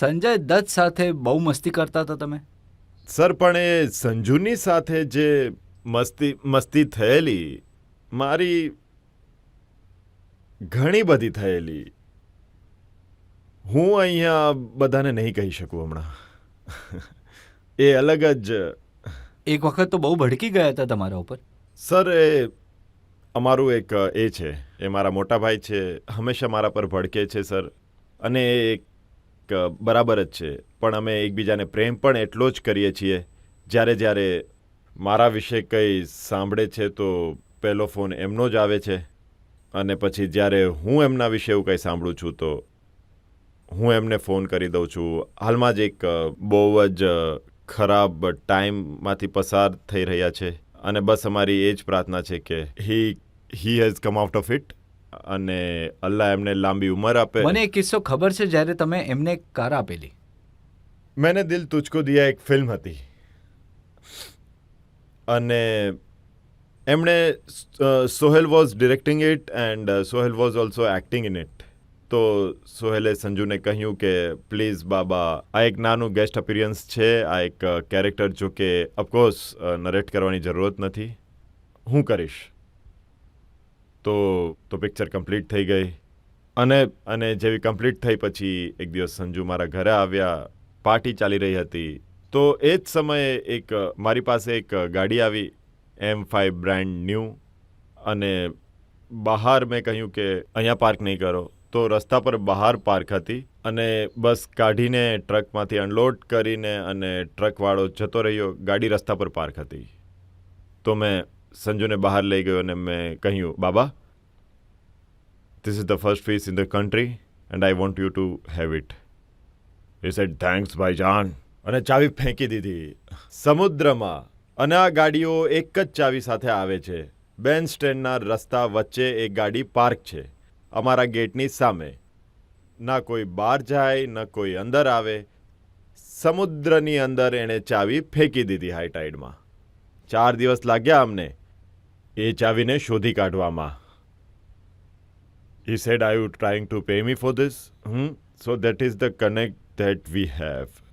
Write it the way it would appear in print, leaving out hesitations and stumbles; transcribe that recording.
સંજય દત્ત સાથે બહુ મસ્તી કરતા હતા તમે? સર પણ એ સંજુની સાથે જે મસ્તી થયેલી મારી ઘણી બધી થયેલી હું અહીંયા બધાને નહીં કહી શકું હમણાં. એ અલગ જ. એક વખત તો બહુ ભડકી ગયા હતા તમારા ઉપર. સર એ અમારું એક એ છે, એ મારા મોટા ભાઈ છે, હંમેશા મારા પર ભડકે છે સર. અને એ એક બરાબર જ છે, પણ અમે એકબીજાને પ્રેમ પણ એટલો જ કરીએ છીએ. જ્યારે મારા વિશે કંઈ સાંભળે છે તો પહેલો ફોન એમનો જ આવે છે, અને પછી જ્યારે હું એમના વિશે એવું કંઈ સાંભળું છું તો હું એમને ફોન કરી દઉં છું. હાલમાં જ એક બહુ જ ખરાબ ટાઈમમાંથી પસાર થઈ રહ્યા છે, અને બસ અમારી એ જ પ્રાર્થના છે કે he has come out of it, અને અલ્લાહ એમને લાંબી ઉંમર આપે. મને એક કિસ્સો ખબર છે જ્યારે તમે એમને એક કાર આપેલી. મેને દિલ તુજકો દિયા એક ફિલ્મ હતી, અને એમણે Sohail was directing it and Sohail was also acting in it. તો સોહેલે સંજુને કહ્યું કે પ્લીઝ બાબા, આ એક નાનું ગેસ્ટ અપિયરન્સ છે, આ એક કેરેક્ટર, જો કે ઓફકોર્સ નરેટ કરવાની જરૂરત નથી, હું કરીશ. તો પિક્ચર કમ્પ્લીટ થઈ ગઈ, અને જેવી કમ્પ્લીટ થઈ પછી એક દિવસ સંજુ મારા ઘરે આવ્યા, પાર્ટી ચાલી રહી હતી. તો એ જ સમયે મારી પાસે એક ગાડી આવી, M5 બ્રાન્ડ ન્યૂ, અને બહાર મેં કહ્યું કે અહીંયા પાર્ક નહીં કરો. તો રસ્તા પર બહાર પાર્ક હતી, અને બસ કાઢીને ટ્રકમાંથી અનલોડ કરીને અને ટ્રકવાળો જતો રહ્યો. ગાડી રસ્તા પર પાર્ક હતી. તો મેં સંજુને બહાર લઈ ગયો અને મેં કહ્યું, બાબા, this is the first piece in the country and I want you to have it. He said thanks ભાઈજાન, અને ચાવી ફેંકી દીધી સમુદ્રમાં. અને આ ગાડીઓ એક જ ચાવી સાથે આવે છે. બેન્ડ સ્ટેન્ડના રસ્તા વચ્ચે એક ગાડી પાર્ક છે, અમારા ગેટની સામે. ના કોઈ બહાર જાય, ન કોઈ અંદર આવે. સમુદ્રની અંદર એણે ચાવી ફેંકી દીધી હાઈ ટાઈડમાં. 4 દિવસ લાગ્યા અમને એ ચાવીને શોધી કાઢવામાં. He said, are you trying to pay me for this? So that is the connect that we have.